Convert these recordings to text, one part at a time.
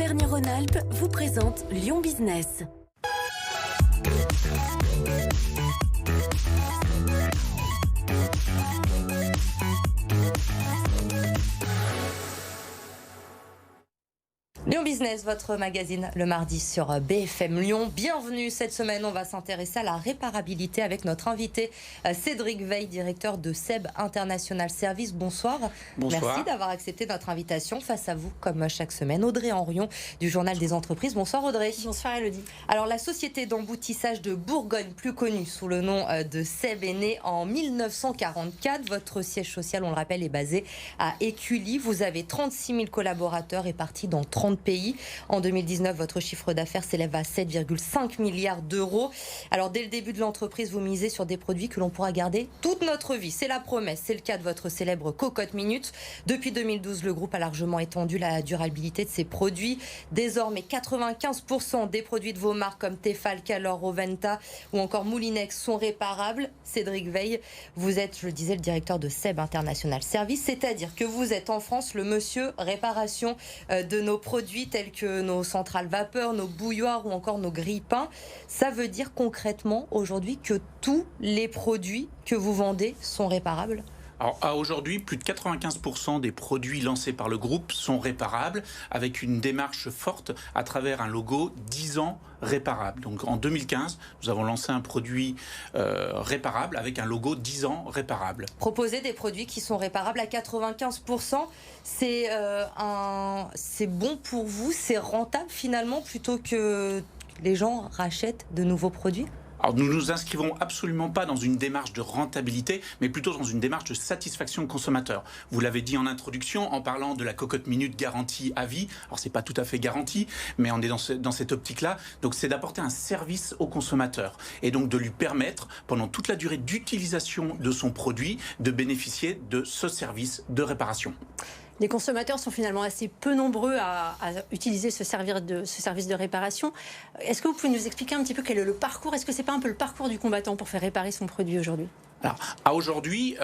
Auvergne-Rhône-Alpes vous présente Lyon Business. Lyon Business, votre magazine le mardi sur BFM Lyon. Bienvenue cette semaine, on va s'intéresser à la réparabilité avec notre invité Cédric Veil, directeur de SEB International Service. Bonsoir. Bonsoir. Merci d'avoir accepté notre invitation. Face à vous, comme chaque semaine, Audrey Henrion du Journal des Entreprises. Bonsoir Audrey. Bonsoir Elodie. Alors la société d'emboutissage de Bourgogne, plus connue sous le nom de SEB, est née en 1944. Votre siège social, on le rappelle, est basé à Écully. Vous avez 36 000 collaborateurs répartis dans 30 pays. En 2019, votre chiffre d'affaires s'élève à 7,5 milliards d'euros. Alors, dès le début de l'entreprise, vous misez sur des produits que l'on pourra garder toute notre vie. C'est la promesse. C'est le cas de votre célèbre Cocotte Minute. Depuis 2012, le groupe a largement étendu la durabilité de ses produits. Désormais, 95% des produits de vos marques comme Tefal, Calor, Roventa ou encore Moulinex sont réparables. Cédric Veil, vous êtes, je le disais, le directeur de SEB International Service, c'est-à-dire que vous êtes en France le monsieur réparation de nos produits tels que nos centrales vapeur, nos bouilloires ou encore nos grille-pains. Ça veut dire concrètement aujourd'hui que tous les produits que vous vendez sont réparables ? Alors, à aujourd'hui, plus de 95% des produits lancés par le groupe sont réparables, avec une démarche forte à travers un logo 10 ans réparable. Donc en 2015, nous avons lancé un produit réparable avec un logo 10 ans réparable. Proposer des produits qui sont réparables à 95%, c'est bon pour vous, c'est rentable finalement plutôt que les gens rachètent de nouveaux produits ? Alors nous nous inscrivons absolument pas dans une démarche de rentabilité, mais plutôt dans une démarche de satisfaction de consommateur. Vous l'avez dit en introduction, en parlant de la Cocotte Minute garantie à vie. Alors c'est pas tout à fait garanti, mais on est dans cette optique-là. Donc c'est d'apporter un service au consommateur et donc de lui permettre, pendant toute la durée d'utilisation de son produit, de bénéficier de ce service de réparation. Les consommateurs sont finalement assez peu nombreux à utiliser ce service de réparation. Est-ce que vous pouvez nous expliquer un petit peu quel est le parcours ? Est-ce que ce n'est pas un peu le parcours du combattant pour faire réparer son produit aujourd'hui ? Alors, à aujourd'hui,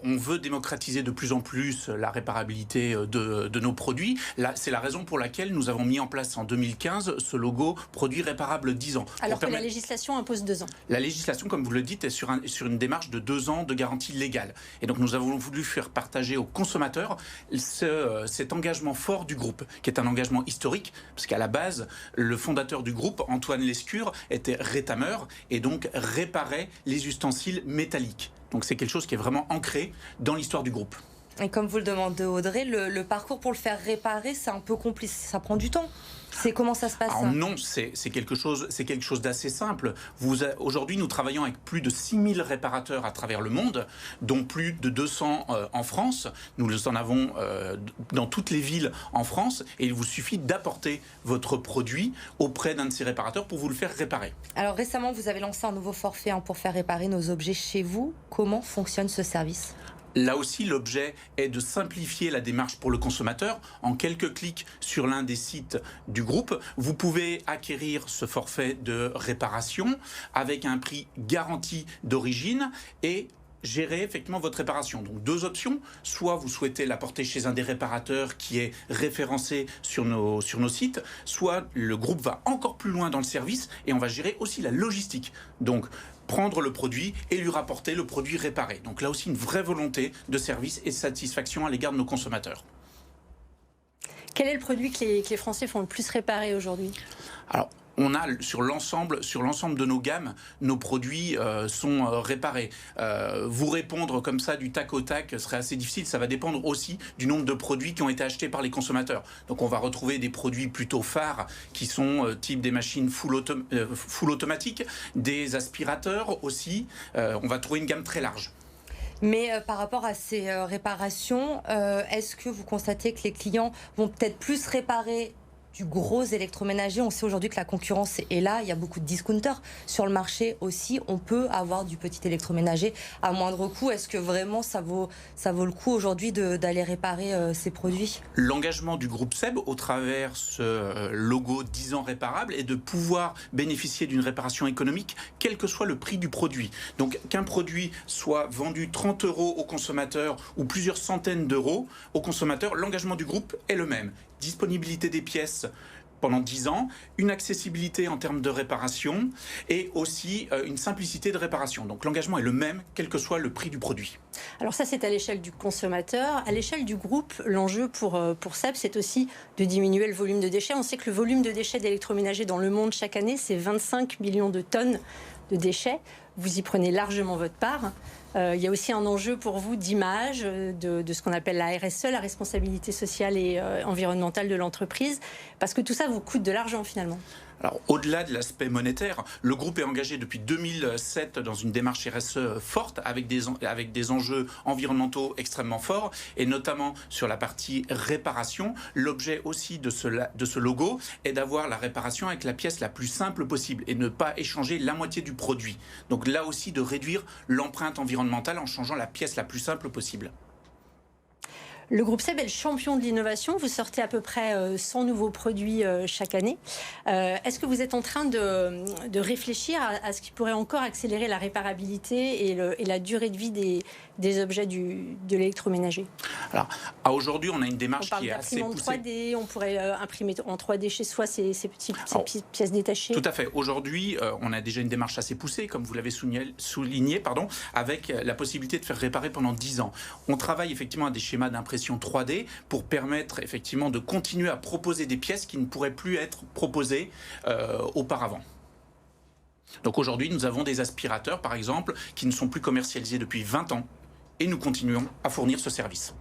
on veut démocratiser de plus en plus la réparabilité de nos produits. C'est la raison pour laquelle nous avons mis en place en 2015 ce logo produit réparable 10 ans. Alors que la législation impose 2 ans. La législation, comme vous le dites, est sur une démarche de 2 ans de garantie légale. Et donc nous avons voulu faire partager aux consommateurs cet engagement fort du groupe, qui est un engagement historique, parce qu'à la base, le fondateur du groupe, Antoine Lescure, était rétameur et donc réparait les ustensiles métalliques. Donc c'est quelque chose qui est vraiment ancré dans l'histoire du groupe. Et comme vous le demandez Audrey, le parcours pour le faire réparer, c'est un peu compliqué, ça prend du temps. Comment ça se passe ? Alors non, c'est quelque chose d'assez simple. Aujourd'hui, nous travaillons avec plus de 6000 réparateurs à travers le monde, dont plus de 200 en France. Nous en avons dans toutes les villes en France, et il vous suffit d'apporter votre produit auprès d'un de ces réparateurs pour vous le faire réparer. Alors récemment, vous avez lancé un nouveau forfait pour faire réparer nos objets chez vous. Comment fonctionne ce service ? Là aussi, l'objet est de simplifier la démarche pour le consommateur. En quelques clics sur l'un des sites du groupe, vous pouvez acquérir ce forfait de réparation avec un prix garanti d'origine et gérer effectivement votre réparation. Donc 2 options, soit vous souhaitez l'apporter chez un des réparateurs qui est référencé sur nos sites, soit le groupe va encore plus loin dans le service et on va gérer aussi la logistique. Donc prendre le produit et lui rapporter le produit réparé. Donc là aussi une vraie volonté de service et de satisfaction à l'égard de nos consommateurs. Quel est le produit que les Français font le plus réparer aujourd'hui ? Alors, on a sur l'ensemble de nos gammes, nos produits sont réparés. Vous répondre comme ça du tac au tac serait assez difficile. Ça va dépendre aussi du nombre de produits qui ont été achetés par les consommateurs. Donc on va retrouver des produits plutôt phares qui sont type des machines full automatiques, des aspirateurs aussi. On va trouver une gamme très large. Mais par rapport à ces réparations, est-ce que vous constatez que les clients vont peut-être plus réparer du gros électroménager? On sait aujourd'hui que la concurrence est là, il y a beaucoup de discounters sur le marché aussi. On peut avoir du petit électroménager à moindre coût. Est-ce que vraiment ça vaut le coup aujourd'hui d'aller réparer ces produits? L'engagement du groupe SEB au travers ce logo 10 ans réparable est de pouvoir bénéficier d'une réparation économique quel que soit le prix du produit. Donc qu'un produit soit vendu 30 € au consommateur ou plusieurs centaines d'euros au consommateur, l'engagement du groupe est le même. disponibilité des pièces pendant 10 ans, une accessibilité en termes de réparation et aussi une simplicité de réparation. Donc l'engagement est le même, quel que soit le prix du produit. Alors ça, c'est à l'échelle du consommateur. À l'échelle du groupe, l'enjeu pour SEB, c'est aussi de diminuer le volume de déchets. On sait que le volume de déchets d'électroménager dans le monde chaque année, c'est 25 millions de tonnes de déchets. Vous y prenez largement votre part. Il y a aussi un enjeu pour vous d'image, de ce qu'on appelle la RSE, la responsabilité sociale et environnementale de l'entreprise, parce que tout ça vous coûte de l'argent finalement. Alors, au-delà de l'aspect monétaire, le groupe est engagé depuis 2007 dans une démarche RSE forte avec des enjeux environnementaux extrêmement forts et notamment sur la partie réparation. L'objet aussi de ce logo est d'avoir la réparation avec la pièce la plus simple possible et ne pas échanger la moitié du produit. Donc là aussi de réduire l'empreinte environnementale en changeant la pièce la plus simple possible. Le groupe SEB est le champion de l'innovation. Vous sortez à peu près 100 nouveaux produits chaque année. Est-ce que vous êtes en train de réfléchir à ce qui pourrait encore accélérer la réparabilité et la durée de vie des objets de l'électroménager? Alors, à aujourd'hui, on a une démarche qui est assez poussée. 3D, on pourrait imprimer en 3D chez soi ces petites pièces détachées. Tout à fait. Aujourd'hui, on a déjà une démarche assez poussée, comme vous l'avez souligné, avec la possibilité de faire réparer pendant 10 ans. On travaille effectivement à des schémas d'impression 3D pour permettre effectivement de continuer à proposer des pièces qui ne pourraient plus être proposées auparavant. Donc aujourd'hui, nous avons des aspirateurs, par exemple, qui ne sont plus commercialisés depuis 20 ans et nous continuons à fournir ce service.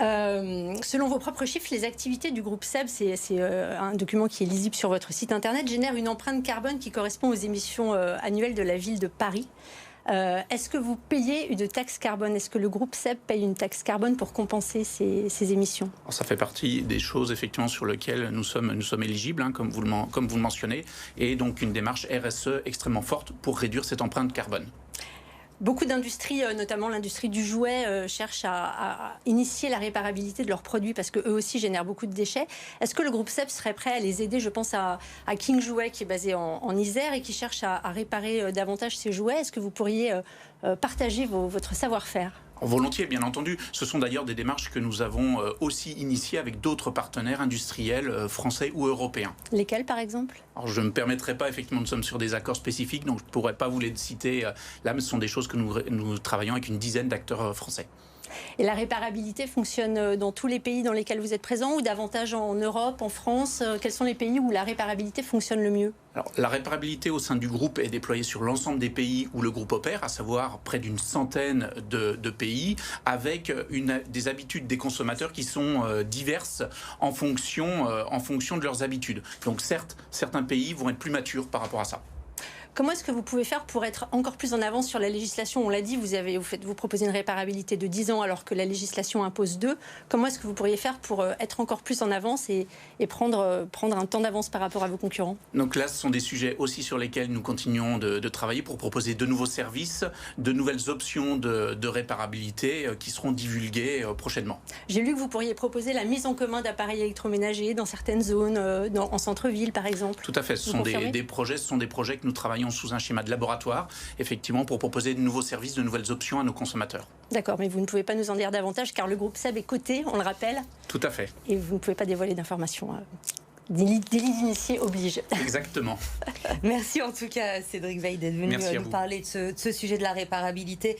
Selon vos propres chiffres, les activités du groupe SEB, c'est un document qui est lisible sur votre site internet, génèrent une empreinte carbone qui correspond aux émissions annuelles de la ville de Paris. Est-ce que vous payez une taxe carbone? Est-ce que le groupe SEB paye une taxe carbone pour compenser ces émissions? Alors, ça fait partie des choses effectivement sur lesquelles nous sommes éligibles, hein, comme vous le mentionnez, et donc une démarche RSE extrêmement forte pour réduire cette empreinte carbone. Beaucoup d'industries, notamment l'industrie du jouet, cherchent à initier la réparabilité de leurs produits parce qu'eux aussi génèrent beaucoup de déchets. Est-ce que le groupe SEB serait prêt à les aider? Je pense à King Jouet qui est basé en Isère et qui cherche à réparer davantage ses jouets. Est-ce que vous pourriez partager votre savoir-faire? Volontiers, bien entendu. Ce sont d'ailleurs des démarches que nous avons aussi initiées avec d'autres partenaires industriels français ou européens. Lesquels, par exemple? Alors, je ne me permettrai pas, effectivement, nous sommes sur des accords spécifiques, donc je ne pourrais pas vous les citer là, mais ce sont des choses que nous travaillons avec une dizaine d'acteurs français. Et la réparabilité fonctionne dans tous les pays dans lesquels vous êtes présent ou davantage en Europe, en France? Quels sont les pays où la réparabilité fonctionne le mieux? Alors, la réparabilité au sein du groupe est déployée sur l'ensemble des pays où le groupe opère, à savoir près d'une centaine de pays, avec des habitudes des consommateurs qui sont diverses en fonction de leurs habitudes. Donc certes, certains pays vont être plus matures par rapport à ça. Comment est-ce que vous pouvez faire pour être encore plus en avance sur la législation? On l'a dit, vous proposez une réparabilité de 10 ans alors que la législation impose 2. Comment est-ce que vous pourriez faire pour être encore plus en avance et prendre un temps d'avance par rapport à vos concurrents? Donc là, ce sont des sujets aussi sur lesquels nous continuons de travailler pour proposer de nouveaux services, de nouvelles options de réparabilité qui seront divulguées prochainement. J'ai lu que vous pourriez proposer la mise en commun d'appareils électroménagers dans certaines zones, en centre-ville par exemple. Tout à fait, ce sont des projets que nous travaillons sous un schéma de laboratoire, effectivement, pour proposer de nouveaux services, de nouvelles options à nos consommateurs. D'accord, mais vous ne pouvez pas nous en dire davantage car le groupe SEB est coté, on le rappelle. Tout à fait. Et vous ne pouvez pas dévoiler d'informations. Délit d'initié oblige. Exactement. Merci en tout cas Cédric Veil d'être venu nous parler de ce sujet de la réparabilité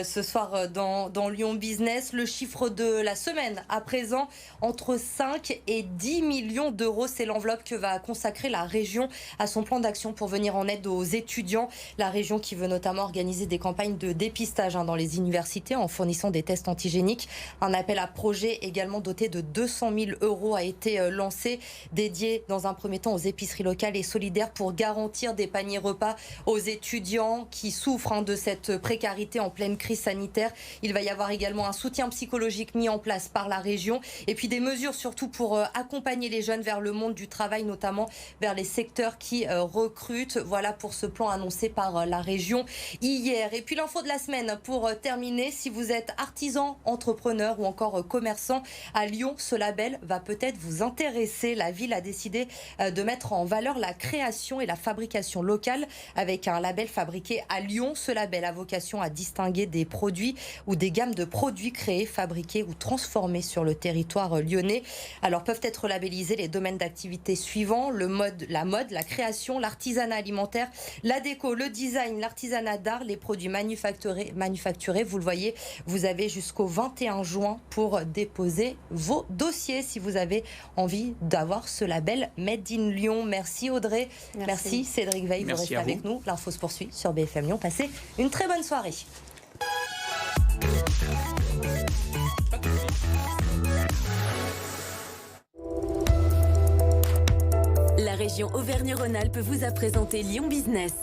ce soir dans Lyon Business. Le chiffre de la semaine à présent, entre 5 et 10 millions d'euros, c'est l'enveloppe que va consacrer la région à son plan d'action pour venir en aide aux étudiants. La région qui veut notamment organiser des campagnes de dépistage dans les universités en fournissant des tests antigéniques. Un appel à projet également doté de 200 000 euros a été lancé, dédié dans un premier temps aux épiceries locales et solidaires pour garantir des paniers repas aux étudiants qui souffrent de cette précarité en pleine crise sanitaire. Il va y avoir également un soutien psychologique mis en place par la région et puis des mesures surtout pour accompagner les jeunes vers le monde du travail, notamment vers les secteurs qui recrutent. Voilà pour ce plan annoncé par la région hier. Et puis l'info de la semaine pour terminer, si vous êtes artisan, entrepreneur ou encore commerçant à Lyon, ce label va peut-être vous intéresser. La ville a décidé de mettre en valeur la création et la fabrication locale avec un label fabriqué à Lyon. Ce label a vocation à distinguer des produits ou des gammes de produits créés, fabriqués ou transformés sur le territoire lyonnais. Alors peuvent être labellisés les domaines d'activité suivants: la mode, la création, l'artisanat alimentaire, la déco, le design, l'artisanat d'art, les produits manufacturés. Vous le voyez, vous avez jusqu'au 21 juin pour déposer vos dossiers si vous avez envie d'avoir ce label Made in Lyon. Merci Audrey. Merci Cédric Veil. Vous restez avec nous. L'info se poursuit sur BFM Lyon. Passez une très bonne soirée. La région Auvergne-Rhône-Alpes vous a présenté Lyon Business.